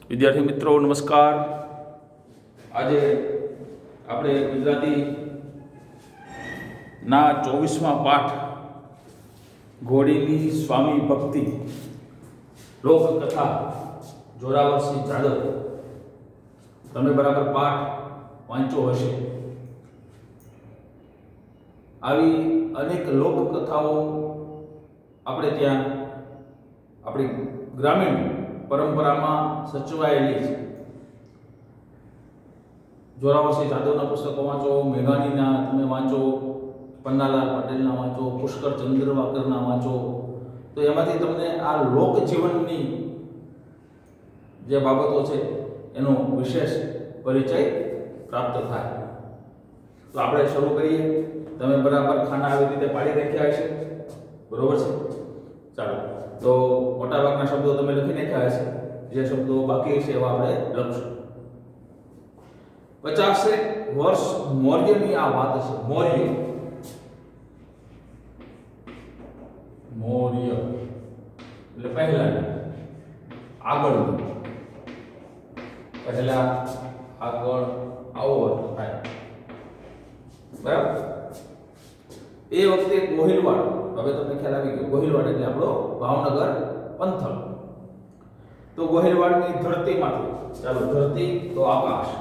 વિદ્યાર્થી મિત્રો નમસ્કાર। આજે આપણે ગુજરાતીના 24મા પાઠ ઘોડીની સ્વામી ભક્તિ લોકકથા જોરાવરસિંહ જાદવ તમે બરાબર પાઠ વાંચ્યો હશે। આવી અનેક લોકકથાઓ આપણે ત્યાં આપણી ગ્રામીણ પરંપરામાં સચવાયેલી છે। જોરાવરસિંહ જાદવના પુસ્તકો વાંચો, મેઘાણીના તમે વાંચો, પન્નાલાલ પટેલના વાંચો, પુષ્કર ચંદ્રવાકરના વાંચો, તો એમાંથી તમને આ લોકજીવનની જે બાબતો છે એનો વિશેષ પરિચય પ્રાપ્ત થાય। તો આપણે શરૂ કરીએ। તમે બરાબર ખાના આવી રીતે પાડી રાખ્યા હશે, બરોબર છે? ચાલો, તો મોટાભાગના શબ્દો તમે લખી નાખ્યા હશે, જે શબ્દો બાકી છે એવા આપણે લખશું। 50 વર્ષ મૌર્યની આ વાત છે। મૌર્ય એટલે પહેલા, આગળ આવો થાય, બરાબર? એ વખતે ગોહિલવાડ, હવે તમને ખ્યાલ આવી ગયો, ગોહિલવાડ એટલે આપણો ભાવનગર પંથક। તો ગોહિલવાડની ધરતીમાંથી, ચાલો ધરતી તો આકાશ,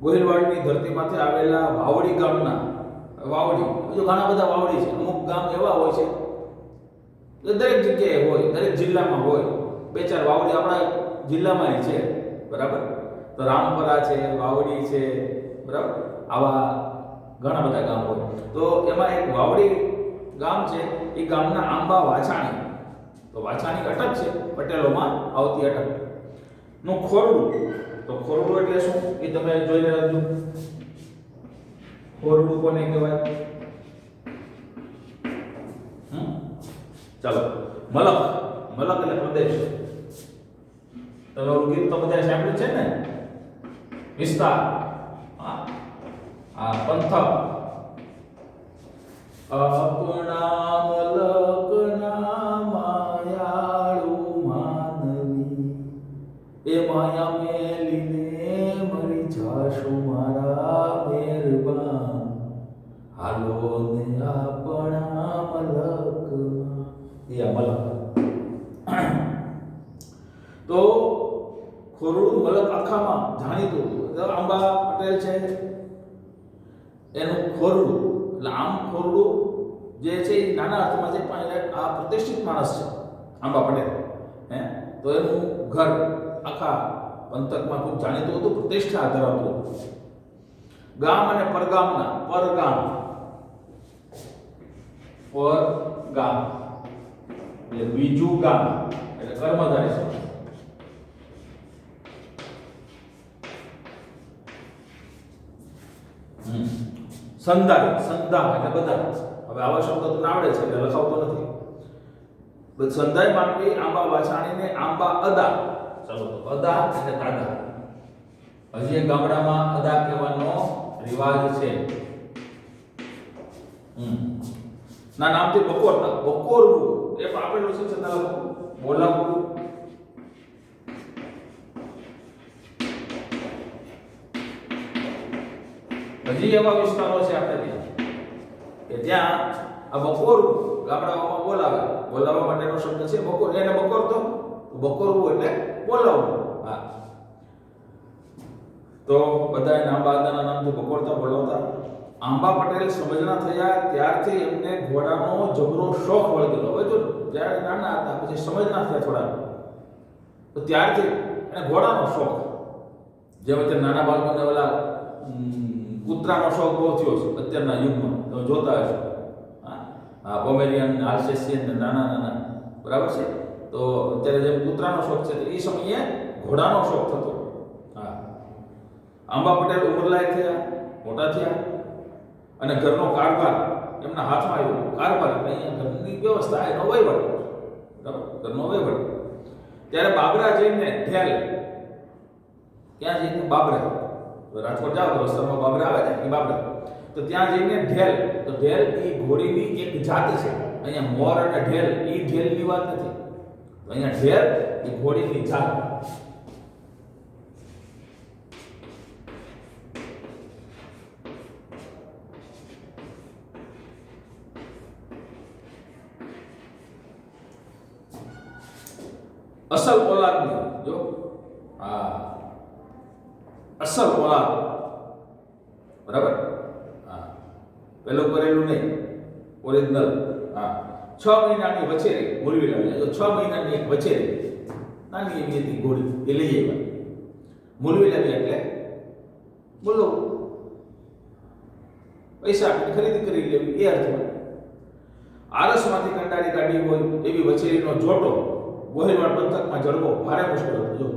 ગોહિલવાડની ધરતીમાંથી આવેલા વાવડી ગામના, વાવડી બીજું ઘણા બધા વાવડી છે, અમુક ગામ એવા હોય છે દરેક જગ્યાએ હોય, દરેક જિલ્લામાં હોય, બે ચાર વાવડી આપણા જિલ્લામાં છે, બરાબર? તો રામપરા છે, વાવડી છે, બરાબર? આવા ઘણા બધા ગામ હોય। તો એમાં એક વાવડી ગામ છે, એ ગામના આંબા વાછાણી, તો વાછાણી અટક છે, પટેલોમાં આવતી અટક નું ખોરડું। તો ખોરડું એટલે શું એ તમે જોઈને રાખજો। ખોરડું કોને કહેવાય? ચાલો, મલક, મલક એટલે પ્રદેશ। તમે ઓલું ગીત તો બધા સાંભળ્યું છે ને, વિસ્તાર, આ પંથક, આપણા મલકના માયાળુ માનવી, એ માયા મેલીને મરી જાશું મારા મહેરબાન, હાલો ને આપણા મલકમાં, એ આ મલક। તો ખોરડું મલક આખામાં જાણીતું હતું। આંબા પટેલ છે એનું ખોરડું, એટલે આમ ખોરડું જે છે એ નાના અર્થમાં છે, પણ આ પ્રતિષ્ઠિત માણસ છે આંબા પટેલ, હે? તો એનું ઘર આખા પંથકમાં ખૂબ જાણીતું હતું, પ્રતિષ્ઠા ધરાવતું હતું। ગામ અને પરગામના, પરગામ, પરગામ એટલે બીજું ગામ, એટલે કર્મધારય છે। સંધાય, સંધા એટલે બધા, હવે આવા શબ્દો તમને આવડે છે એટલે લખાવતો નથી। સંધાય માંડવી આંબા વાછાણીને આંબા અદા, ચાલો તો અદા એટલે દાદા, હજી એક ગામડામાં અદા કહેવાનો રિવાજ છે। ના નામથી બકોરતા, બકોરવું એ પણ આપેલું છે, છતાં લખો, બોલાવવું, હજી એવા વિસ્તારો છે આપણે ત્યાં કે જ્યાં આ બકોર ગામડાઓમાં બોલાવે, બોલાવવા માટેનો શબ્દ છે બકોર, એને બકોર તો બકોરવું એટલે બોલાવવું। હા, તો બધા આંબા અદાના નામથી બકોરતા, બોલાવતા। આંબા પટેલ સમજણા થયા ત્યારથી એમને ઘોડાનો જબરો શોખ વળગેલો। હવે જો જ્યારે નાના હતા પછી સમજણા થયા થોડા, તો ત્યારથી એને ઘોડાનો શોખ, જેમ અત્યારે નાના બાળકોને ઓલા કૂતરાનો શોખ બહુ થયો છે અત્યારના યુગમાં, તમે જોતા હશો। હા, પોમેરિયન, આલ્સેશિયન, નાના નાના, બરાબર છે? તો અત્યારે જેમ કૂતરાનો શોખ છે, એ સમયે ઘોડાનો શોખ થતો। હા, આંબા પટેલ ઉંમરલાયક થયા, મોટા થયા, અને ઘરનો કારભાર એમના હાથમાં આવ્યો। કારભાર એટલે અહીંયા ઘરની વ્યવસ્થા, એનો વહીવટ, બરાબર? ઘરનો વહીવટ। ત્યારે બાબરા જઈને ઢેલ, ક્યાં જઈને? બાબરા, રાજકોટ જાઓ તો રસ્તામાં બાબરા આવે ને, એ બાબરા, તો ત્યાં જઈને ઢેલ, તો ઢેલ એ ઘોડીની એક જાત છે. અહીંયા મોર અને ઢેલ એ ઢેલની વાત નથી. તો અહીંયા ઢેલ એ ઘોડીની જાત. અસલ ઓલાદની જો હા અસલ ઓલાદ બરાબર. હા પેલું કરેલું નહીં, ઓરિજિનલ. હા 6 મહિનાની વછેરી મૂળવી લાવી. જો 6 મહિનાની એક વછેરી નાની એવી હતી ઘોડી એ લઈ આવ્યા. મૂળવી લાવી એટલે બોલો પૈસા આપીને ખરીદી કરી લેવી એ અર્થમાં. આરસમાંથી કંટાળી કાઢી હોય એવી વછેરીનો જોટો ગોહિલવાડ પંથકમાં જડવો ભારે મુશ્કેલ હતો. જો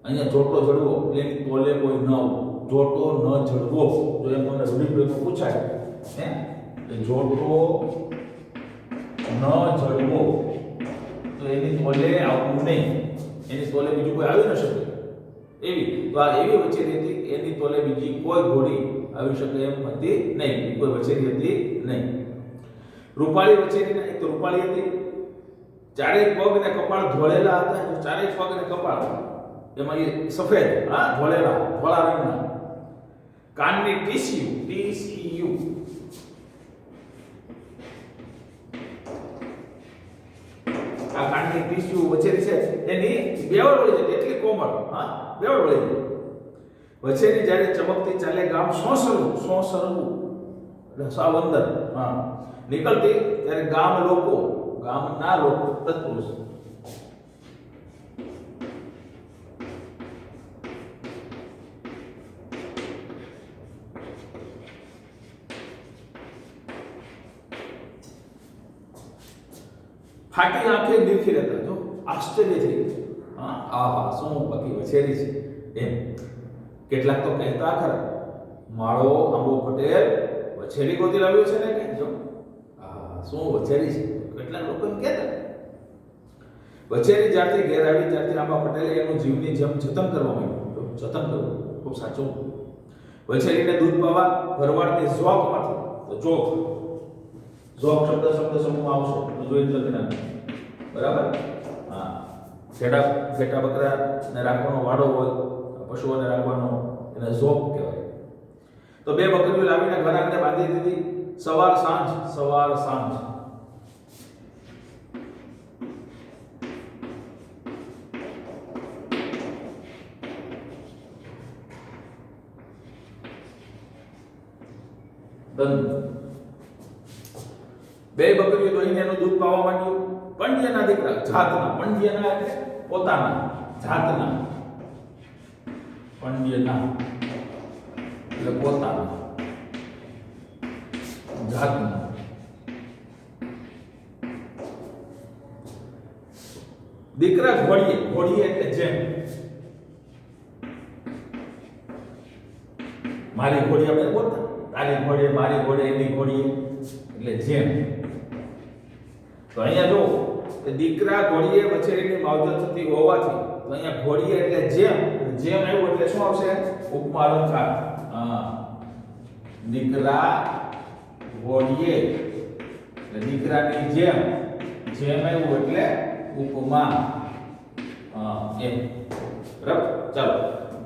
અહીંયા જોટો જડવો એની તોલે કોઈ ન જોટો ન જડવો. જો એમ તમને રૂઢિપ્રયોગમાં પૂછાય હે કે જોટો ન જડવો તો એની તોલે આવવું નહીં, એની તોલે બીજું કોઈ આવી ન શકે એવી. તો આ એવી વછેરી હતી, એની તોલે બીજી કોઈ ઘોડી આવી શકે એમ હતી નહીં, કોઈ વછેરી હતી નહીં. રૂપાળી વછેરી એક તો રૂપાળી હતી, ચારેય પગ ને કપાળ ધોળેલા હતા. ચારેય પગ ને કપાળ એમાં એ સફેદ, હા ધોળેલા, ધોળા રંગના. કાનની ટીસીયુ આ કાનની ટીસીયુ વછેરી છે એની બેવડ વળી જતી, એટલી કોમળ. હા બેવડ વળી જતી વછેરી જ્યારે ચમકતી ચાલે ગામ સોસરવું એટલે સાવ અંદર હા નીકળતી ત્યારે ગામના લોકો તત્પુરુષ ફાટી આંખે નીરખી રહેતા. જો આશ્ચર્ય થઈ હા આહા શું બાકી વછેરી છે એમ. કેટલાક તો કહેતા ખરા માળો આંબો પટેલ વછેરી ગોતી લાવ્યો છે ને કે જો શું વછેરી છે. કેટલાક લોકો એમ કહેતા. વછેરી જ્યારથી ઘેર આવી ત્યારથી આંબા પટેલે એનું જીવની જેમ જતન કરવા માંડ્યું. જતન કરવું ખૂબ સાચું. વછેરીને દૂધ પાવા ભરવાડની ઝોકમાંથી, તો ઝોક શબ્દ સમૂહ આવશે તો જોઈ લખી નાખો બરાબર. હા ઘેટા બકરા ને રાખવાનો વાડો હોય, પશુઓને રાખવાનો એને ઝોક કહેવાય. તો 2 બકરીઓ લાવીને ઘર આંગણે બાંધી દીધી. સવાર સાંજ બંધ. 2 બકરીઓ દોહીને એનું દૂધ પાવા માંડ્યું. પંડ્યના દીકરા જાતના, પંડ્યના એટલે પોતાના, જાતના, પંડ્યના એટલે પોતાના, જાતના. દીકરા ઘોડીએ એટલે જેમ. મારી ઘોડી આપણે બોલતા, તારી ઘોડી, મારી ઘોડી, એની ઘોડી એટલે જેમ. તો અહીંયા જો દીકરા ઘોડીએ વછેરીની માવજત થતી હોવાથી તો અહીંયા ઘોડીએ એટલે જેમ આવ્યું એટલે શું આવશે? ઉપમા અલંકાર. હા દીકરા ઘોડીએ એટલે દીકરાની જેમ આવ્યું એટલે ઉપમા એમ. બરાબર. ચાલો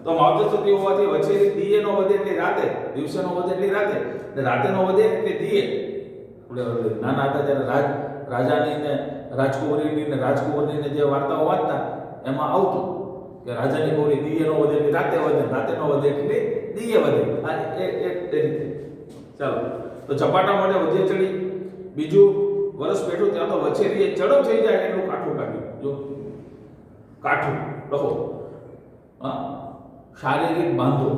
તો માવજત થતી હોવાથી વછેરી દીએ નો વધે એટલે રાતે, દિવસે નો વધે એટલે રાતે, અને રાતે નો વધે એટલે દીએ. નાના હતા ત્યારે રાજાની ને રાજકુંવરની ને જે વાર્તાઓ વાંચતા એમાં આવતું કે રાજાની ગોરી દીએ નો વધે એટલે રાતે વધે, રાતે નો વધે એટલે દીએ વધે. આ એ રીતે. ચાલો તો ચપાટા માટે વધે ચડી. બીજું વર્ષ બેઠું ત્યાં તો વછેરીએ ચડપ થઈ જાય એટલું કાઠું કાઢ્યું. જો કાઠું લખો. હા શારીરિક બાંધો,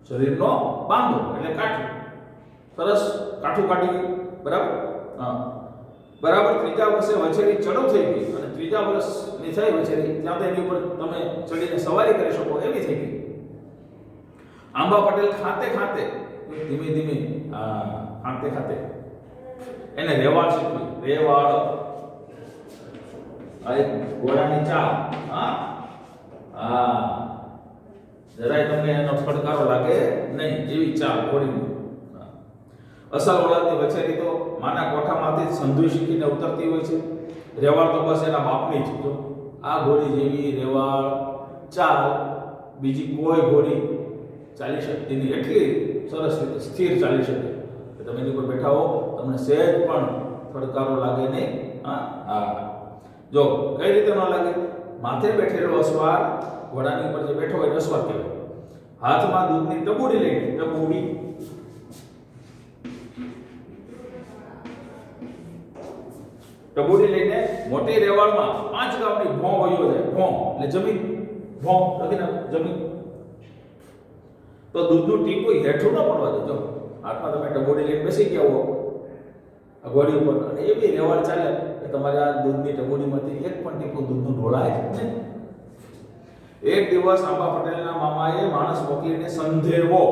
શરીરનો બાંધો એટલે કાઠું. સરસ કાઠું કાઢી. બરાબર. હા બરાબર. 3જા વર્ષે વછેરી ચડપ થઈ ગઈ અને 3જા વર્ષની થઈ વછેરી ત્યાં તો એની ઉપર તમે ચડીને સવારી કરી શકો એવી થઈ ગઈ. આંબા પટેલ ખાતે ધીમે ખાતે એને રેવાડ શીખવી. રેવાડ આ એક ઘોડાની ચાલ. હા જરાય તમને એનો ફટકારો લાગે નહીં, એવી ચાલ ઘોડીની. અસલ ઓલાદની વછેરી તો માના કોઠામાંથી જ સંધુ શીખીને ઉતરતી હોય છે. રેવાળ તો બસ એના બાપની જ. જો આ ઘોડી જેવી રેવાળ ચાલ બીજી કોઈ ઘોડી ચાલી શકતી નહીં. એટલી સરસ રીતે સ્થિર ચાલી શકે કે તમે એની ઉપર બેઠા હો, તમને સહેજ પણ ફડકારો લાગે નહીં. હા, જો કઈ રીતે ન લાગે? માથે બેઠેલો અસવાર ઘોડાની ઉપર જે બેઠો હોય અસવાર કહેવાય. હાથમાં દૂધની ટબુડી લઈને ટબુડી લઈને મોટી રેવાળમાં 5 ગામની ભોં વયો જાય. ભોં એટલે જમીન, ભોં લખીને જમીન. તો દૂધનું ટીપું હેઠું ન પડવા દેજો. હાથમાં તમે ટબુડી લઈને બેસી ગયા હો આ ઘોડી ઉપર, અને એવી રેવાળ ચાલે કે તમારે આ દૂધની ટબુડીમાંથી એક પણ ટીપું દૂધનું ઢોળાય નહીં. એક દિવસ આંબા પટેલના મામાએ માણસ મોકલીને સંધેવો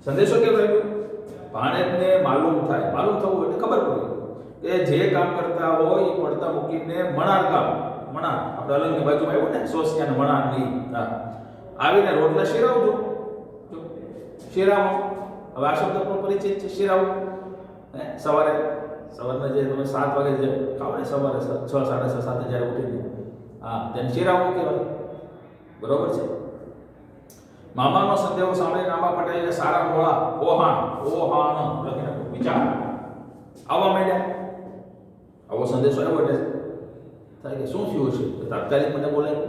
સંદેશો કેમ રાખ્યો? ભાણેજને માલુમ થાય. માલુમ થવું એટલે ખબર પડે કે જે કામ કરતા હોય એ પડતા મૂકીને મણાર ગામ, મણાર આપણે અલંગની બાજુમાં આવ્યું ને, સોસિયાને મણાર નહીં, આવીને રોટલા શેરાવજો. શેરાવો, હવે આ શબ્દ પણ પરિચિત છે, શેરાવો. સવારના જે તમે 7 વાગે જે ખાઓ ને, સવારે 6, 6:30, 7 જ્યારે ઉઠીને, તેને શેરાવો કહેવાય. બરોબર છે. મામાનો સંદેહો સાંભળીને આંબા પટેલને સારા મોળા ઓહાણ લખીને વિચાર આવવા માંડ્યા. આવો સંદેશો આવ્યો એટલે થાય કે શું થયું છે? તાત્કાલિક મને બોલાય.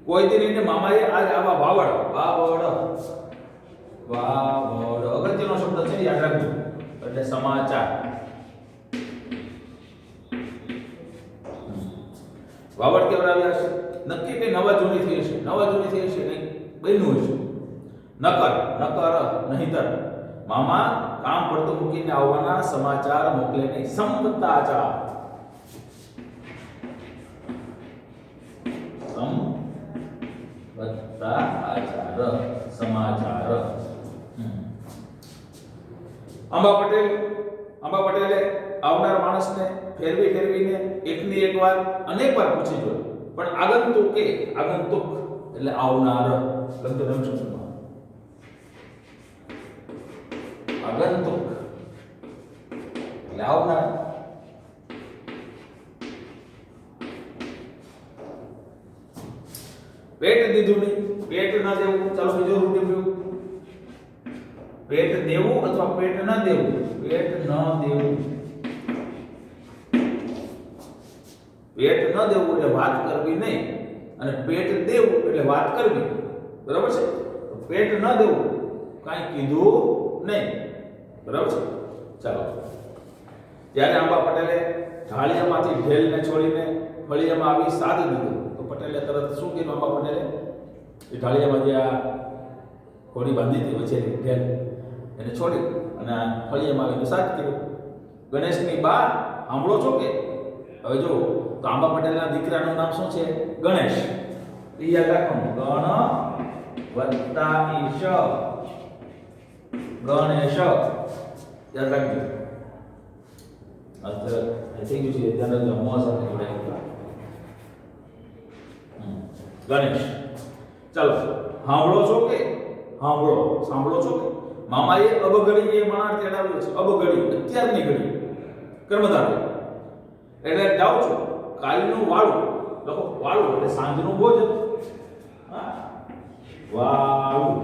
કોઈ દી રહીને મામાએ આજ આવા વાવડ અગત્યનો શબ્દ છે, યાદ રાખજો. એટલે સમાચાર. વાવડ કેવડાવ્યા છે. નક્કી કઈ નવા જૂની થઈ છે, નહીં બન્યું છે. નકર નહીતર મામા કામ પડતું મૂકીને આવવાના સમાચાર મોકલે નહીં. સમાચાર. આંબા પટેલે આવનાર માણસને ફેરવીને એકની એક વાત અનેક વાર પૂછી જોઈ, પણ આગંતુક એટલે આવનાર લખતો રમ શબ્દમાં આગંતુક એટલે આવનાર. પેટ દીધું નહીં, પેટ ન દેવું. ચાલો બીજો રૂઢિપ્રયોગ. પેટ દેવું અથવા પેટ ન દેવું. પેટ ન દેવું, પેટ ન દેવું એટલે વાત કરવી નહીં, અને પેટ દેવું એટલે વાત કરવી. બરાબર છે? પેટ ન દેવું, કાંઈ કીધું નહીં. બરાબર છે? ચાલો. ત્યારે આંબા પટેલે ઢાળિયામાંથી ઢેલને છોડીને ફળિયામાં આવી સાદ દીધું. તો પટેલે તરત શું કીધું? આંબા પટેલે એ ઢાળિયામાં જે આ ઘોડી બાંધી હતી વચ્ચેની ઢેલ એને છોડી અને ફળિયામાં આવીને સાદ કર્યું. ગણેશની બા સાંભળો છો કે? હવે જો, તો આંબા પટેલના દીકરાનું નામ શું છે? ગણેશ. યાદ રાખવાનું, ગણ વત્તા ઈશ, ગણેશ. યાદ રાખજો. થઈ ગયું છે, ધ્યાન રાખજો. મોં સાથે જોડાયેલું ગણેશ. ચાલો, સાંભળો છો કે? સાંભળો છો કે? મામાએ અબઘડી એ મણાર તેડાવ્યો છે. અબઘડી અત્યારની ઘડી કર્મધારય એટલે જાઉં છું. કાલનું વાળું લખો. વાળું એટલે સાંજનું ભોજન. વાળું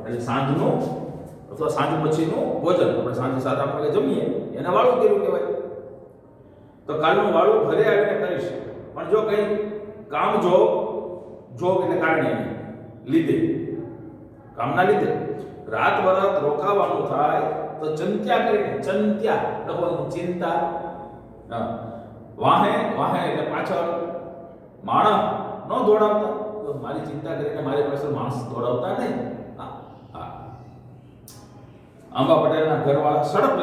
એટલે સાંજનું અથવા સાંજ પછીનું ભોજન. આપણે સાંજે 7-8 વાગે જમીએ એને વાળું કર્યું કહેવાય. તો કાલનું વાળું ઘરે આવીને કરીશ, પણ જો કઈ કામ જોબ એટલે કારણે લીધે, કામના લીધે રાત બરાત રોકાવાનું થાય તો ચિંતા કરીને, ચિંતા વાહે એટલે પાછળ માણસ ન દોડાવતા. તો મારી ચિંતા કરીને મારી પાછળ માણસ દોડાવતા નહીં. આંબા પટેલના ઘરવાળા ઝડપ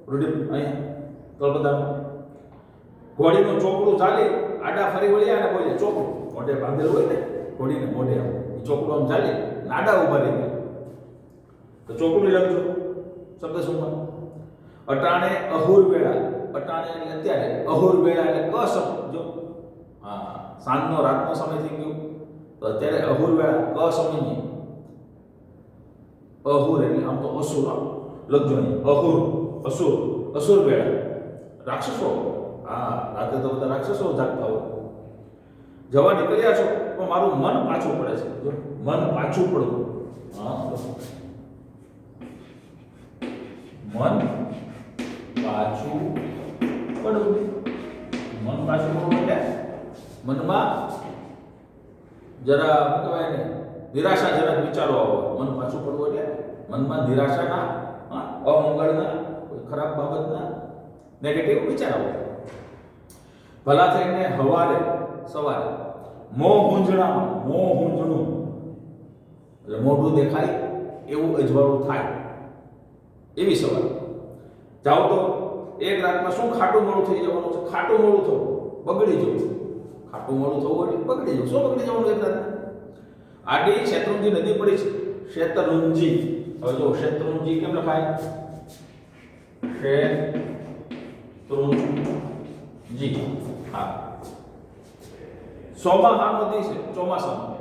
રૂઢિ અહીંયા તળપદામાં ઘોડીનું ચોકડું ચાલી આડા ફરી વળ્યા અને બોલે ચોકડું મોઢે બાંધેલું હોય ને ઘોડીને મોઢે ચોકડું આમ ચાલે, નાડા ઊભા રહી ગયા. તો ચોકડું લખજો શબ્દ સમૂહમાં. અટાણે અહુર વેળા, અટાણે એટલે અત્યારે, અહુર વેળા એટલે ક સમય. જો હા, સાંજનો રાતનો સમય થઈ ગયો, તો અત્યારે અહુર વેળા ક સમયની. અહુર એટલે આમ તો અસુર, લખજો અહીં અહુર, અસુર, અસુર વેળા, રાક્ષસો. હા, રાતે તો બધા રાક્ષસો જાગતા હોય. જવા નીકળ્યા છો પણ મારું મન પાછું પડે છે. જો મન પાછું પડવું. હા, મન પાછું પડવું. મન પાછું પડવું એટલે મનમાં જરા શું કહેવાય ને, નિરાશાજનક વિચારો આવે. મન પાછું પડવું એટલે મનમાં નિરાશાના, અમંગળના, કોઈ ખરાબ બાબતના નેગેટિવ વિચાર આવે. ભલા થઈને હવારે, સવારે મોં હુંજણામાં, મોં હુંજણું એટલે મોઢું દેખાય એવું અજવાળું થાય એવી સવાર. જાઓ તો એક રાતમાં શું ખાટું મોડું થઈ જવાનું છે? ખાટું મોડું થવું, બગડી જવું. ખાટું મોડું થવું એટલે બગડી જવું. શું બગડી જવાનું એક રાતમાં? આડી શેત્રુંજી નદી પડી છે, શેત્રુંજી. હવે જો શેત્રુંજી કેમ લખાય? શેત્રુંજી. હા, ચોમાસાનો નદી છે, ચોમાસામાં.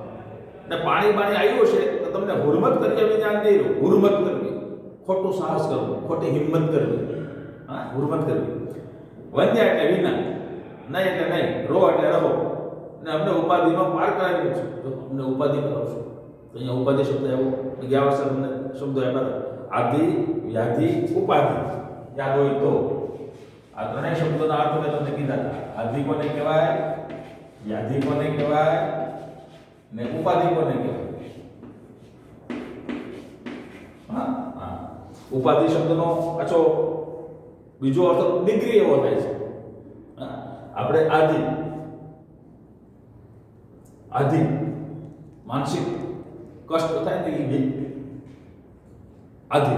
ને પાણી આવ્યું છે તો તમને હુરમત કરી વિજ્ઞાન દે રહ્યું. હુરમત કરવી, ખોટું સાહસ કરવું, ખોટી હિંમત કરવી. હા, હુરમત કરવી. વંદ્યા એટલે વિના, નહીં એટલે નહીં, રો એટલે રહો. ને અમને ઉપાધિનો પાર કરાવી છે. જો અમને ઉપાધિ કરાવશો તો અહીંયા ઉપાધિ શબ્દ આવ્યો. ગયા વર્ષે તમને શબ્દો આપ્યા. આધિ, વ્યાધિ, ઉપાધિ. યાદ હોય તો આ ત્રણેય શબ્દોના અર્થ મેં તમને કીધા હતા. આધિ કોને કહેવાય, વ્યાધિ કોને કહેવાય, ને ઉપાધિ કોને કહેવાય? હા, હા. ઉપાધિ શબ્દનો પાછો બીજો અર્થ ડિગ્રી એવો થાય છે. હા, આપણે આધિ, આધિ માનસિક કષ્ટ થાય ને એ આધિ.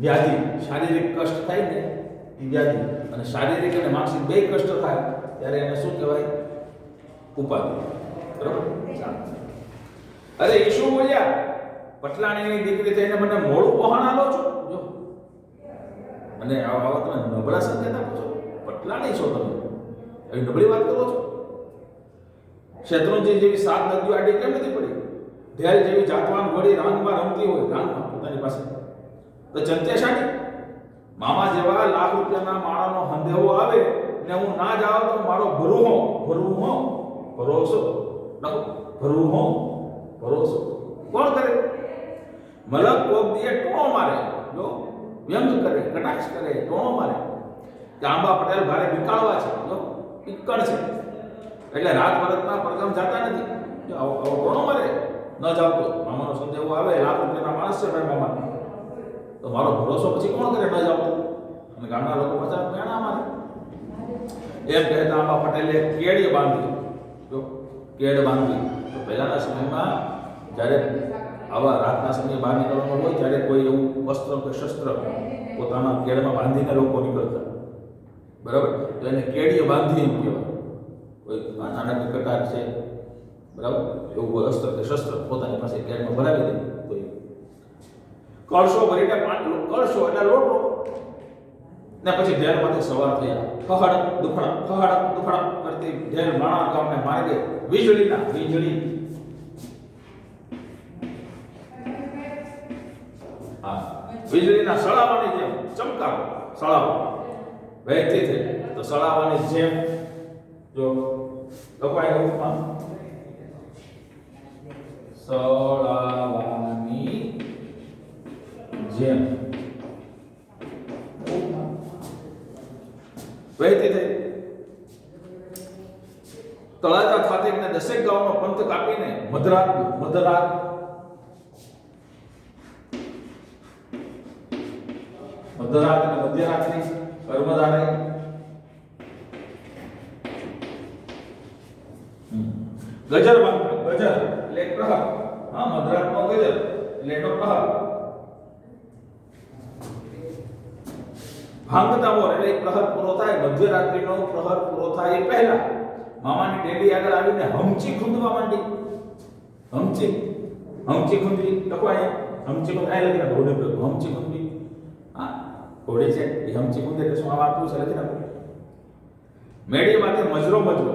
વ્યાધિ શારીરિક કષ્ટ થાય ને એ વ્યાધિ. અને શારીરિક અને માનસિક બે કષ્ટ થાય ત્યારે એને શું કહેવાય? ઉપાધિ. બરાબર? અરે એ શું બોલ્યા? પટલાણીની દીકરી થઈને મને મોડું પહોંચાડો છો. જો અને આવા તમે નબળા સંકેત આપો છો. પટલાણી છો તમે, એવી નબળી વાત કરો છો. શેત્રુંજી જેવી 7 નદીઓ આડી કેમ નથી પડી? ઢેલ જેવી જાતવાન ઘોડી રાંગમાં રમતી હોય, રાંગમાં પોતાની પાસે, તો ચંત્યાશાની મામા જેવા લાખ રૂપિયાના માણાનો હંધેવો આવે ને હું ના જાઉં તો મારો ભરૂહો, ભરૂહો, ભરોસો લખો, ભરૂહો, ભરોસો કોણ કરે? મલક કોક દીએ ટોણો મારે. જો વ્યંગ કરે, કટાક્ષ કરે, ટોણો મારે કે આંબા પટેલ ભારે વિકાળવા છે. જો વિકળ છે એટલે રાત વરતના પરગામ જાતા નથી. જો આવો ટોણો મારે ન જાવ તો મામાનો સંદેહો આવે, લાખ રૂપિયાના માણસ છે ભાઈ મામા, તો મારો ભરોસો પછી કોણ કરે? ન જાવ તો. અને ગામના લોકો પાછા મેણા મારે. એમ કહેતા આંબા પટેલે કેડી બાંધી. જો કેડ બાંધી. તો પહેલાના સમયમાં જ્યારે આવા રાતના સમયે બહાર નીકળવાનું હોય ત્યારે કોઈ એવું વસ્ત્ર કે શસ્ત્ર પોતાના કેડમાં બાંધીને લોકો નીકળતા. બરાબર? તો એને કેડીએ બાંધી એમ કહેવાય. કોઈ નાનકડી કટાર છે, બરાબર, એવું અસ્ત્ર કે શસ્ત્ર પોતાની પાસે કેડમાં ભરાવી દે. તો કળશો ભરીને કળશો એટલે લોટો. ને પછી ઢેરમાંથી સવાર થયા. ફહડ દુખડા કરતી ઢેર માણા ગામને માર્ગે વીજળી. હા, વીજળીના સળાવાની જેમ ચમકારો, સળાવો વહેતી થઈ. તો સળાવાની જેમ જો લખાય રૂપમાં સળાવાની જેમ વહેતી થઈ. તળાજા ખાતે 10 ગામનો પંથ કાપીને મધરાત અને મધ્યરાત્રિ કર્મધારે ગજર બાંધતા. ગજર એટલે પ્રહર. હા, મધરાતનો ગજર એટલે એનો પ્રહર. ભાંગતા મોર એટલે પ્રહર પૂરો થાય, મધ્યરાત્રિનો પ્રહર પૂરો થાય એ પહેલા મામાની ડેલી આગળ આવીને હમચી ખૂંદવા માંડી. હમચી હમચી ખુંદરી લખો અહીંયા હમચી ખુંદરી આ લખી નાખો ઘોડી પર હમચી ખુંદરી હા ઘોડી છે એ હમચી ખુંદરી એટલે શું આ વાક્યું છે લખી નાખો મેડીમાંથી મજરો મજરો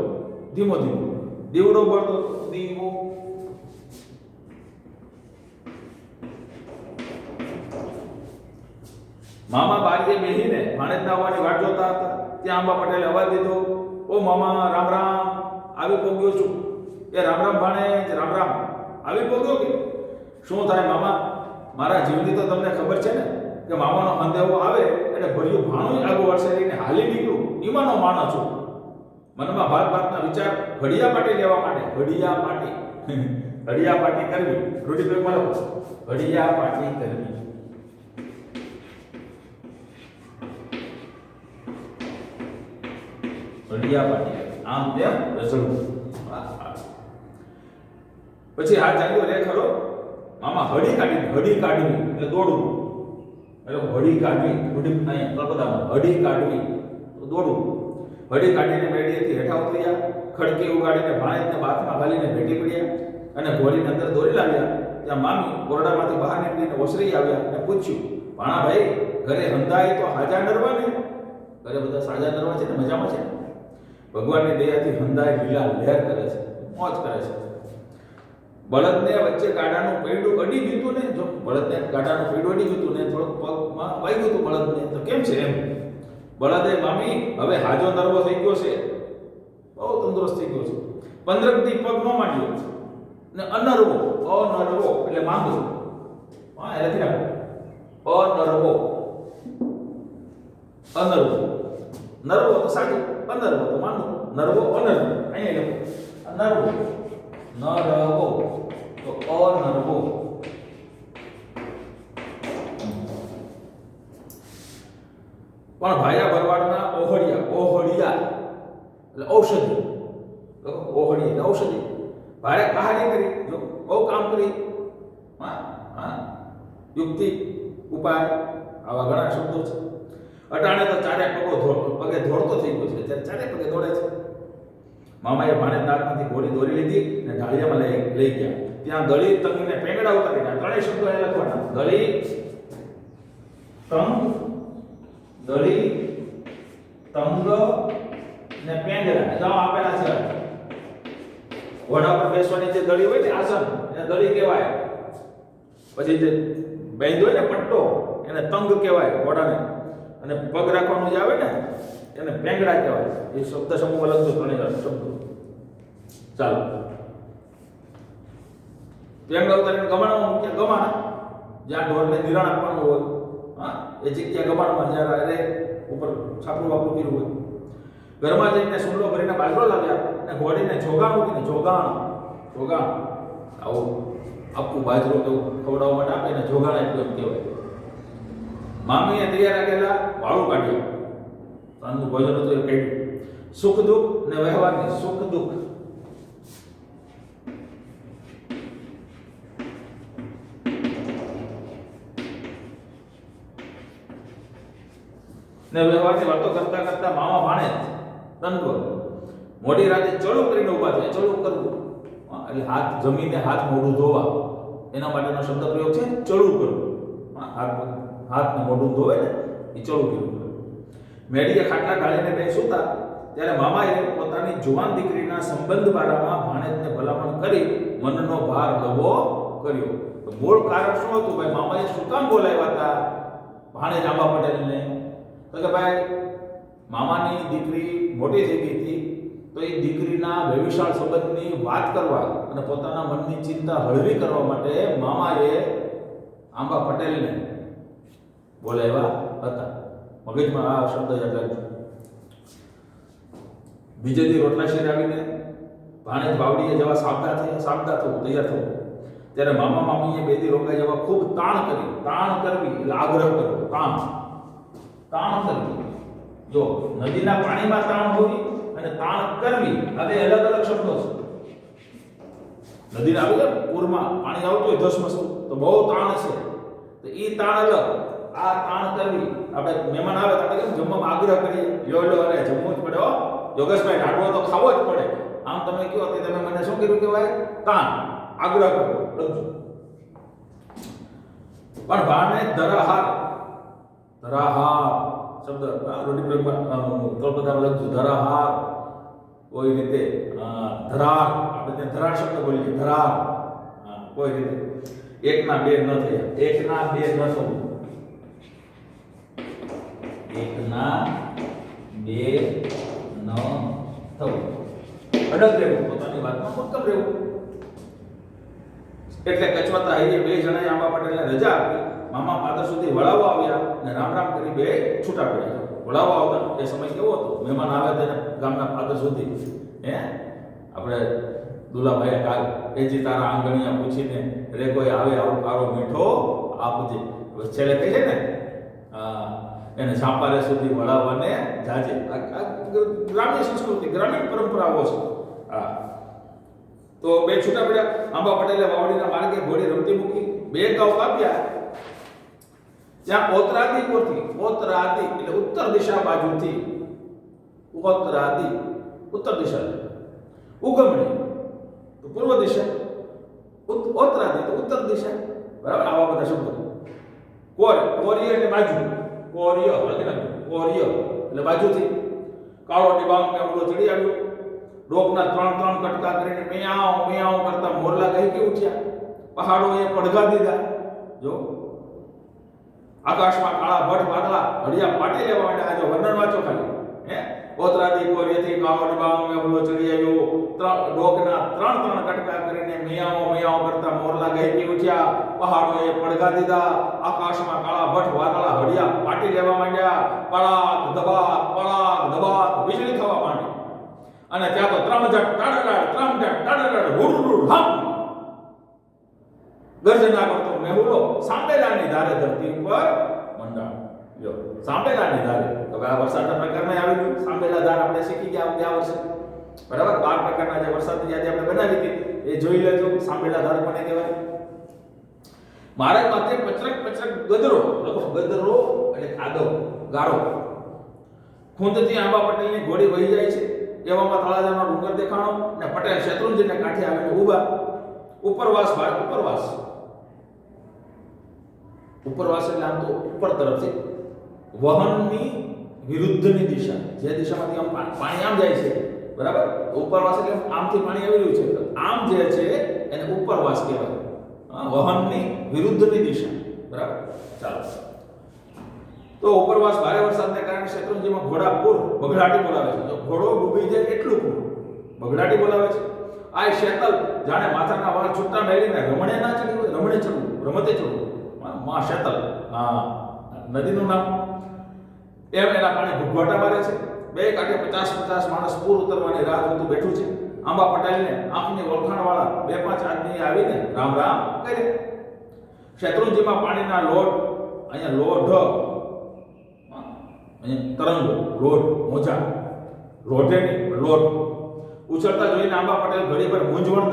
ધીમો ધીમો દીવડો બળતો દીવો મામા બારીએ બેહીને ભાણેજના આવવાની વાટ જોતા હતા ત્યાં આંબા પટેલે અવાજ દીધો ઓ મામા રામ રામ આવી પોગ્યો છું એ રામ રામ ભાણેજ રામ રામ આવી પોગ્યો કે શું થાય મામા મારા જીવની તો તમને ખબર છે ને કે મામાનો અંધેવો આવે એટલે ભર્યું ભાણું આગળ વર્ષે લઈને હાલી નીકળું ઈમાનો માણસ છું મનમાં ભાત ભાતના વિચાર ઘડિયા પાટી લેવા માટે ઘડિયા પાટી ઘડિયા પાટી કરવી રૂઢિપ્રયોગ મળો ઘડિયા પાટી કરવી ઘડિયા પાટી આમ તેમ રસડવું પછી હાથ જાગ્યો રે ખરો મામા હડી કાઢવી એટલે દોડવું એટલે હડી કાઢવી રૂઢિ અહીંયા કલ્પનામાં હડી કાઢવી તો દોડવું હડી કાઢીને મેડીએથી હેઠા ઉતર્યા ખડકી ઉગાડીને ભાણેજને બાથમાં ઘાલીને ભેટી પડ્યા અને ઘોડીને અંદર દોરી લાવ્યા ત્યાં મામી ઓરડામાંથી બહાર નીકળીને ઓસરી આવ્યા અને પૂછ્યું ભાણા ભાઈ ઘરે હંધાય તો હાજા નરવા ને ઘરે બધા સાજા નરવા છે ને મજામાં છે ભગવાનની દયાથી હંધાય લીલા લહેર કરે છે મોજ કરે છે બળદને વચ્ચે ગાડાનું પૈડું અડી ગયું ને જો બળદને ગાડાનું પૈડું અડી ગયું ને થોડુંક પગમાં વાગ્યું હતું બળદને તો કેમ છે એમ બળદે મામી હવે હાજો નરવો થઈ ગયો છે બહુ તંદુરસ્ત થઈ ગયો છે 15 દી પગ ન માંડ્યો ને અનરવો એટલે માંગો હા એ લખી નાખો અનરવો નરવો તો સાચું અનરવો તો માંગો નરવો અનરવો અહીંયા લખો નરવો તો અનરવો પણ ભાયા ભરવાડના ઓહળિયા એટલે ઔષધિ ઓહળિયા એટલે ઔષધિ ભારે કહાની કરી જો બહુ કામ કરી હા યુક્તિ ઉપાય આવા ઘણા શબ્દો છે અટાણે તો ચારે પગે દોડતો થઈ ગયો છે ત્યારે ચારે પગે દોડે છે મામાએ ભાણે નાકમાંથી ઘોડી દોરી લીધી અને ઢાળિયામાં લઈ ગયા ત્યાં દળી તંગને પેંગડા ઉતારી ગયા ત્રણેય શબ્દો એ લખવાના દળી તંગ દળી તંગ ને પેંગડા જાઓ આપેલા છે ઘોડા પર બેસવાની જે દળી હોય ને આસન એને દળી કહેવાય પછી જે બાંધ્યો હોય ને પટ્ટો એને તંગ કહેવાય ઘોડાને અને પગ રાખવાનું જે આવે ને એને પેંગડા કહેવાય એ શબ્દ સમૂહ લખજો ત્રણેય શબ્દો ચાલો પેંગડા ઉતારીને ગમાણમાં મૂક્યા ગમાણ જ્યાં ઢોરને નિરાણ આપવાનું હોય હા એ જગ્યા ગમાણમાં જ્યાં રે ઉપર છાપરું વાપરું કર્યું હોય ઘરમાં જઈને સુંડો ભરીને બાજરો લાવ્યા અને ઘોડીને જોગાણ મૂકીને જોગાણ આવું આપવું બાજરો કેવું ખવડાવવા માટે આપે ને જોગાણ આપ્યું એમ કહેવાય મામીએ તૈયાર રાખેલા વાળું કાઢ્યું સાંજનું ભોજન હતું એ કાઢ્યું સુખ દુઃખ ને વ્યવહારની સુખ દુઃખ ને વ્યવહારની વાતો કરતા કરતા મામા ભાણે તનકો મોડી રાતે ચડું કરીને ઊભા થયા ચડું કરવું એટલે હાથ જમીને હાથ મોઢું ધોવા એના માટેનો શબ્દ પ્રયોગ છે ચડું કરવું હાથ ને મોઢું ધોવે ને એ ચડું કરવું મેડીએ ખાટલા ઢાળીને બે સૂતા ત્યારે મામાએ પોતાની જુવાન દીકરીના સંબંધ બારામાં ભાણેજને ભલામણ કરી મનનો ભાર હળવો કર્યો તો મૂળ કારણ શું હતું ભાઈ મામાએ શું કામ બોલાવ્યા હતા ભાણેજ આંબા પટેલને તો કે ભાઈ મામાની દીકરી મોટી થઈ ગઈ હતી તો એ દીકરીના વ્યવિશાળ સંબંધની વાત કરવા અને પોતાના મનની ચિંતા હળવી કરવા માટે મામાએ આંબા પટેલને બોલાવ્યા હતા મગજમાં આ શબ્દ યાદ રાખજો બીજે દી રોટલા શેર આવીને ભાણેજ બાવડીએ જવા સાબદા થવું તૈયાર થવું ત્યારે મામા મામીએ બે દી રોકાઈ જવા ખૂબ તાણ કરવી એટલે આગ્રહ કરવો તાણ કરવી જો નદીના પાણીમાં તાણ હોવી અને તાણ કરવી આ બે અલગ અલગ શબ્દો છે નદીના આવે પૂરમાં પાણી આવતું હોય ધસમસતું તો બહુ તાણ છે તો ઈ તાણ અલગ આ તાણ કરવી આપણે મહેમાન આવે તો આપણે કેમ જમવામાં આગ્રહ કરીએ લો અરે જમવું જ પડે યોગેશભાઈ લાડવો તો ખાવો જ પડે આમ તમે કહો કે તમે મને શું કર્યું કહેવાય તાણ આગ્રહ કરવો લખજો. પણ ભાને ધરાહાર શબ્દ રૂઢિપ્રયોગમાં તળપદામાં લખજો. ધરાહાર કોઈ રીતે ધરાર, આપણે ત્યાં ધરાર શબ્દ બોલીએ ધરાર, કોઈ રીતે એકના બે ન થયા, એકના બે ન થવું, એકના બે ન થવું, અડગ રહેવું, પોતાની વાતમાં મક્કમ રહેવું. એટલે કચવાતા હૈયે બે જણાએ આંબા પટેલને રજા આપી. મામા પાદર સુધી વળાવવા આવ્યા અને રામ રામ કરી બે છૂટા પડ્યા. વળાવવા આવતા એ સમય કેવો હતો, મહેમાન આવે તેને ગામના પાદર સુધી, હે આપણે દુલાભાઈ કાલ એજી તારા આંગણિયા પૂછીને રે કોઈ આવે આવું કારો મીઠો આપજે. છેલ્લે કહે છે ને એને સાપારે સુધી વળાવવાને જાજે. ગ્રામ્ય સંસ્કૃતિ, ગ્રામીણ પરંપરાઓ છે. હા, તો બે છૂટા પડ્યા. આંબા પટેલે વાવડીના માર્ગે ઘોડી રમતી મૂકી. બે ગાવ કાપ્યા. ત્યાં ઓતરાદી કોથી, ઓતરાદી એટલે ઉત્તર દિશા બાજુથી, ઓતરાદી ઉત્તર દિશા, ઉગમણી તો પૂર્વ દિશા, ઓતરાદી તો ઉત્તર દિશા. બરાબર, આવા બધા શબ્દો. કોર્ય એટલે બાજુ, કોર્ય કોર્ય એટલે બાજુથી. કાળો ડિબાંગ ને ઓલો ચડી આવ્યો. ડોકના ત્રણ ત્રણ કટકા કરીને મિયાઉ મિયાઉ કરતા મોરલા ગઈ ઉઠ્યા. પહાડોએ પડઘા દીધા. જો આકાશમાં કાળા ભટ વાદળા હડિયા પાટી લેવા માટે આજે વર્ણન વાંચો ખાલી. હે ઓતરાદી કોર્યથી કાળો ડિબાંગ ને ઓલો ચડી આવ્યો. ડોકના ત્રણ ત્રણ કટકા કરીને મિયાઉ મિયાઉ કરતા મોરલા ગઈ ઉઠ્યા. પહાડોએ પડઘા દીધા. આકાશમાં કાળા ભટ વાદળા હડિયા પાટી લેવા માંડ્યા. પળાક ધબાક વીજળી થવા માંડી. અને ત્યાં તો ત્રમઝટ તાડરાડ હુડુડ હમ ગર્જના કરતો મેહુલો સાંભેલાની ધારે ધરતી ઉપર મંડાણ. જો સાંભેલાની ધારે, તો આ વરસાદના પ્રકારને આવી ગયું. સાંભેલા ધાર આપણે શીખી ગયા ગયા વર્ષે, બરાબર. 12 પ્રકારના જે વરસાદની યાદી આપણે બનાવી હતી એ જોઈ લેજો. સાંભેલા ધાર કોને કહેવાય? મારે માથે પચરક ગદરો, ગદરો એટલે કાદવ ગારો. ખૂંદથી આંબા પટેલની ઘોડી વહી જાય છે. એવામાં તળાજાનો ડુંગર દેખાણો ને પટેલ શેત્રુંજીને કાંઠે આવીને ઊભા. ઉપરવાસ એટલે આમ તો ઉપર તરફથી વહનની વિરુદ્ધની દિશા, જે દિશામાંથી આમ પાણી આમ જાય છે, બરાબર. ઉપરવાસ એટલે આમથી પાણી આવી રહ્યું છે, આમ જે છે એને ઉપરવાસ કહેવાય. વહનની વિરુદ્ધની દિશા, બરાબર. ચાલો, તો ઉપરવાસ ભારે વરસાદને કારણે શેત્રુંજીમાં ઘોડા પૂર બગડાટી બોલાવે છે. જો ઘોડો ડૂબી જાય એટલું પૂર બગડાટી બોલાવે છે. આ શેતલ જાણે માથાના વાળ છૂટા મેળીને રમણે ના ચડી હોય, રમણે ચડવું, રમતે ચડવું, માં શેતલ, હા નદીનું નામ. એમ એના પાણી ભૂગવાટા મારે છે. બે કાંઠે 50 માણસ પૂર ઉતરવાની રાહ જોતું બેઠું છે. આંબા પટેલને આંખની ઓળખાણવાળા 2-5 આદમી આવીને રામ રામ કરે. શેત્રુંજીમાં પાણીના લોટ, અહીંયા લોઢ, અહીંયા તરંગો, લોટ, મોજા, લોઢે નહીં લોટ ઉછળતા જોઈને આંબા પટેલ ઘડી પર મૂંઝવણ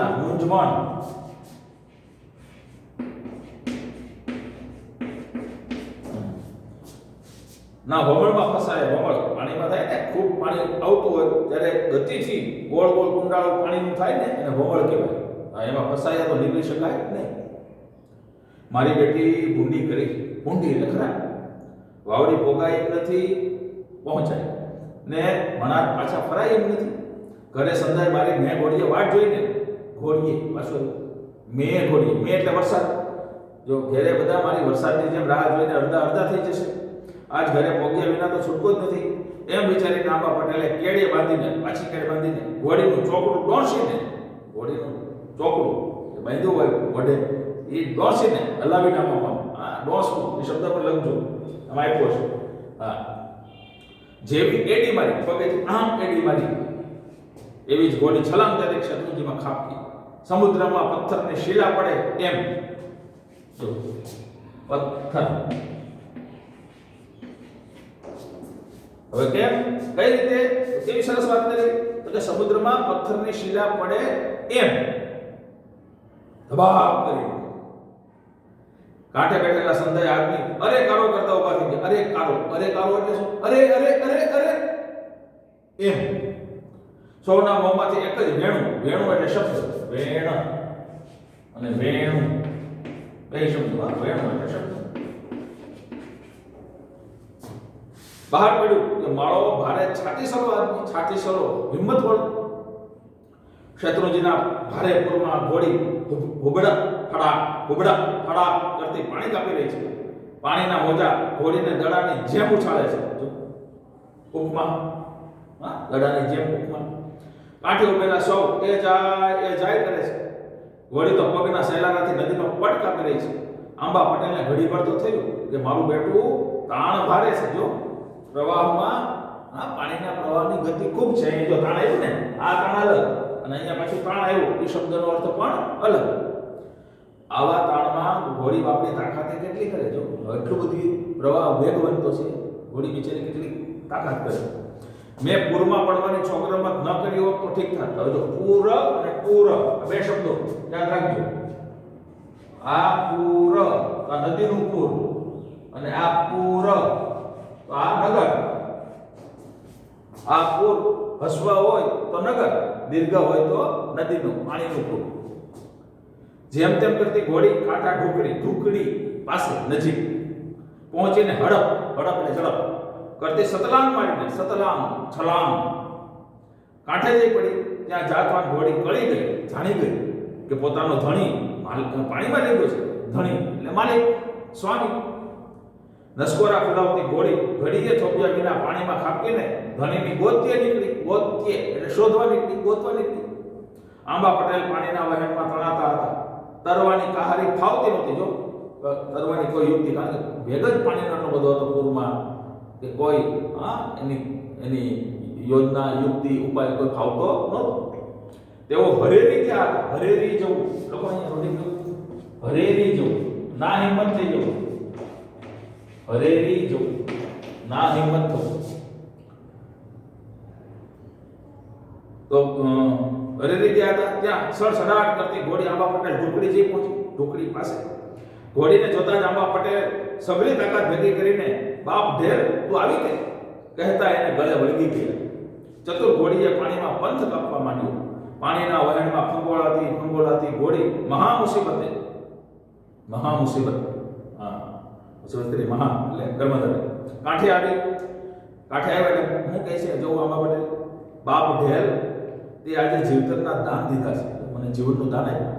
ના વમળમાં ફસાય. વમળ પાણીમાં થાય ને, ખૂબ પાણી આવતું હોય ત્યારે ગતિથી ગોળ ગોળ કુંડાળો પાણીનું થાય ને એને વમળ કહેવાય. હા, એમાં ફસાયા તો નીકળી શકાય નહીં. મારી બેટી ભૂંડી કરી, ભૂંડી એટલે ખરા, વાવડી પોગાય એમ નથી, પહોંચાય ને મણાર પાછા ફરાય એમ નથી. ઘરે સંધાય મારી મેં ઘોડીએ વાટ જોઈને, ઘોડીએ પાછો મેં ઘોડીએ, મેં એટલે વરસાદ. જો ઘરે બધા મારી વરસાદની જેમ રાહ જોઈને અડધા થઈ જશે. આજ ઘરે પોગ્યા વિના તો છૂટકો જ નથી. એમ વિચારીને આંબા પટેલે કેડીએ બાંધીને, પાછી કેડી બાંધીને, ઘોડીનું ચોકડું ડોસીને, ઘોડીનું ચોકડું બાંધ્યું હોય ઘોડે, એ ડોસીને હલાવીને આમાં, હા ડોસવું એ શબ્દ પર લખજો, આમાં આપ્યો છે. હા, જેવી એડી મારી, પગેથી આમ એડી મારી, એવી જ ઘોડી છલાંગ દરેક શેત્રુંજીમાં ખાપકી. સમુદ્રમાં પથ્થરની શીલા પડે એમ. જો પથ્થર, હવે કેમ, કઈ રીતે, કેવી સરસ વાત કરી. તો કે સમુદ્રમાં પથ્થરની શીલા પડે એમ ધબાક કરી. કાંઠે બેઠેલા સંધાય આદમી અરે કારો કરતા ઉભા થઈ ગયા. અરે કારો એટલે શું? અરે એમ. સૌના મોંમાંથી એક જ વેણું એટલે શબ્દ, વેણ અને વેણું બે શબ્દો. વેણું એટલે શબ્દ. બહાર પડ્યું કે માળો ભારે છાતીસળો આદમી, છાતીસળો હિંમતવાળો. શત્રુંજીના ભારે પૂરમાં ઘોડી હુબડા ફડા કરતી પાણી કાપી રહી છે. પાણીના મોજા ઘોડીને દડાની જેમ ઉછાળે છે. ઉપમા, દડાની જેમ ઉપમા. કાંઠે ઉભેલા સૌ એ જાય કરે છે. ઘોડી તો પગના સહેલારાથી નદીનો પટ કાપી રહી છે. આંબા પટેલને ઘડી પર તો થયું કે મારું બેટું તાણ ભારે છે. જો પ્રવાહમાં પાણીના પ્રવાહની ગતિ ખૂબ છે. અહીં જો તાણ આવ્યું ને, આ તાણ અલગ અને અહીંયા પાછું તાણ આવ્યું, એ શબ્દનો અર્થ પણ અલગ. આવા તાણમાં ઘોડી બાપની તાકાતે કેટલી કરે. જો એટલું બધી પ્રવાહ વેગ બનતો છે, ઘોડી બિચારી કેટલી તાકાત કરે. મેં પૂરમાં પડવાની છોકરામાં ન કરી હોત તો ઠીક થાત. હવે જો પૂર અને પૂર બે શબ્દો યાદ રાખજો. આ પૂર આ નદીનું પૂર અને આ પૂર તો આ નગર. આ પૂર હસવા હોય તો નગર, દીર્ઘ હોય તો નદીનું પાણીનું પૂર. જેમ તેમ કરતી ઘોડી કાંઠા ઢુકડી પાસે નજીક પહોંચીને હડપ એટલે ઝડપ કરતી સતલાંગ મારીને છલાંગ કાંઠે જઈ પડી. ત્યાં જાતવાન ઘોડી કળી ગઈ, જાણી ગઈ કે પોતાનો ધણી પાણીમાં લીધો છે. ધણી એટલે માલિક, સ્વામી. નસકોરા ફેલાવતી ઘોડી ઘડીએ થોપ્યા વિના પાણીમાં ખાબકીને ધણીની ગોતીએ એટલે શોધવા નીકળી, ગોતવા નીકળી. આંબા પટેલ પાણીના વહેણમાં તણાતા હતા. તરવાની કહારી ફાવતી નહોતી. જો તરવાની કોઈ યુક્તિ, કારણ કે ભેગ જ પાણીનો એટલો બધો હતો પૂરમાં કે કોઈ એની યોજના, યુક્તિ, ઉપાય કોઈ ફાવતો નહોતો. તેઓ હરેરી ગયા હતા. હરેરી જવું, લોકો અહીંયા રોડી ગયું. હરેરી જવું, ના હિંમત થઈ જવું. હરેરી જવું, ના હિંમત થવું. તો હરેરી ગયા હતા. ત્યાં સડસડાટ કરતી ઘોડી આંબા પટેલ ઢુકડી જઈ પહોંચી. ઢુકડી પાસે ઘોડીને જોતા જ આંબા પટેલ સઘળી તાકાત ભેગી કરીને બાપ ઢેર તું આવી ગઈ કહેતા એને ગળે વળગી ગયા. ચતુર ઘોડીએ પાણીમાં પંથ કાપવા માંડ્યો. પાણીના વહેણમાં ફંગોળાતી ઘોડી મહા મુસીબત. મુસીબત કરી મહા એટલે કર્મધારે કાંઠે આવ્યા એટલે હું કહે છે, જો આંબા પટેલ બાપ ઢેર તે આજે જીવતરના દાન દીધા છે, મને જીવનનું દાન આપ્યું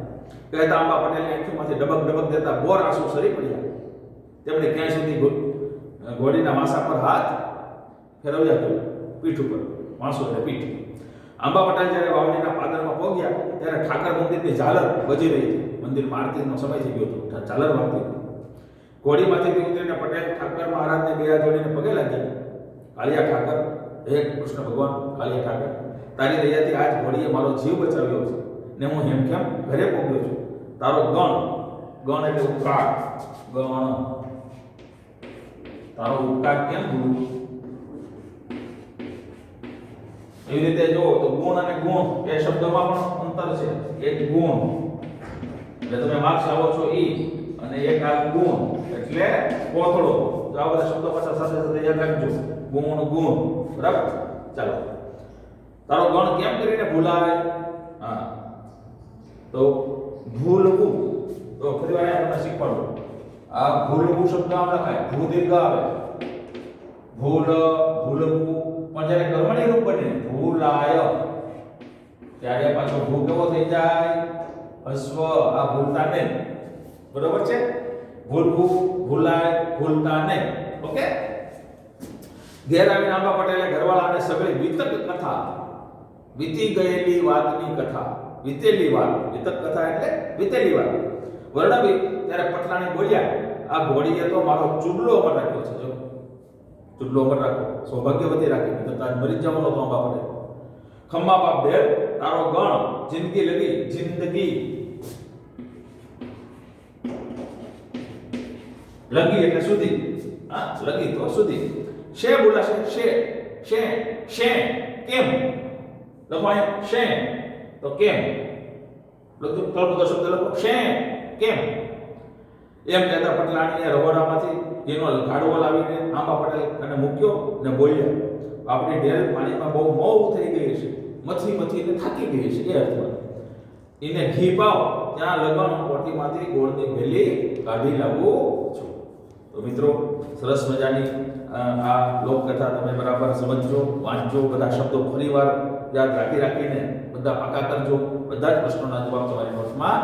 કહેતા આંબા પટેલની આંખોમાંથી ડબક દેતા બોર આંસુ સરી પડ્યા. તેમણે ક્યાં સુધી ઘોડીના માથા પર હાથ ફેરવ્યા કર્યો, પીઠ ઉપર. માસો એટલે પીઠ. આંબા પટેલ જ્યારે વાવડીના પાદરમાં પહોંચ્યા ત્યારે ઠાકર મંદિરની ઝાલર બજી રહી હતી. મંદિરમાં આરતીનો સમય થઈ ગયો હતો, ઝાલર વાગતી હતી. ઘોડીમાંથી ઉતરીને પટેલ ઠાકર મહારાજને ગયા જોડીને પગે લાગ્યા. કાળિયા ઠાકર, હે કૃષ્ણ ભગવાન, કાળિયા ઠાકર, તારી દયાથી આજ ઘોડીએ મારો જીવ બચાવ્યો છે ને હું હેમખેમ ઘરે પહોંચ્યો છું. તારો ગણ એટલે ઉપકાર, તારો ઉપકાર કેમ ભૂલું? એવી રીતે જો તો ગુણ અને ગુણ એ શબ્દોમાં પણ અંતર છે. એક ગુણ એટલે તમે માર્ક્સ આવો છો ઈ, અને એક આ ગુણ એટલે કોથળો. તો આ બધા શબ્દો પાછા સાથે યાદ રાખજો. ગુણ બરાબર. ચાલો, તારો ગણ કેમ કરીને ભૂલાય? તો ભૂલવું. તો ફરી વાર તમને શીખવાડું. આ ભૂલવું શબ્દ આમ લખાય, ભૂ દીર્ઘ આવે. ભૂલવું પણ જ્યારે કર્મણી રૂપ બને ભૂલાય ત્યારે પાછો ભૂ કેવો થઈ જાય? હસ્વ. આ ભૂલતા નહીં. બરોબર છે? ભૂલવું, ભૂલાય, ભૂલતા નહીં. ઓકે. ઘેર આવીને આંબા પટેલે ઘરવાળાને સગળી વિતક કથા, વીતી ગયેલી વાતની કથા, વીતેલી વાત, વિતક કથા એટલે વીતેલી વાત વર્ણવી. ત્યારે પટલાણી બોલ્યા, આ ઘોડીએ તો મારો ચૂડલો અમર રાખ્યો છે. જો ચૂડલો અમર રાખો, સૌભાગ્યવતી રાખી, તો તાજ મરી જવાનો તો આંબા પટેલ. ખમ્મા બાપ ઢેર તારો ગણ જિંદગી લગી, લગી એટલે સુધી. લગી તો સુધી. શે બોલાશે, શે કેમ લખો? શે તો કેમ લખો, તળપદો શબ્દ લખો, શે કેમ. એમ કહેતા પટલાણીએ રહોડામાંથી એનો ગાડવો લાવીને આંબા પટેલ અને મૂક્યો ને બોલ્યા, આપણી ઢેર પાણીમાં બહુ મોવ થઈ ગઈ છે, મથી ને થાકી ગઈ છે. એ અર્થમાં એને ઘી પાવ ત્યાં લગન કોઠીમાંથી ગોળની ભેલી કાઢી લાવું છું. તો મિત્રો સરસ મજાની આ લોકકથા તમે બરાબર સમજજો, વાંચજો, બધા શબ્દો ફરીવાર યાદ રાખીને બધા પાકા કરજો. બધા જ પ્રશ્નોના જવાબ તમારી નોટમાં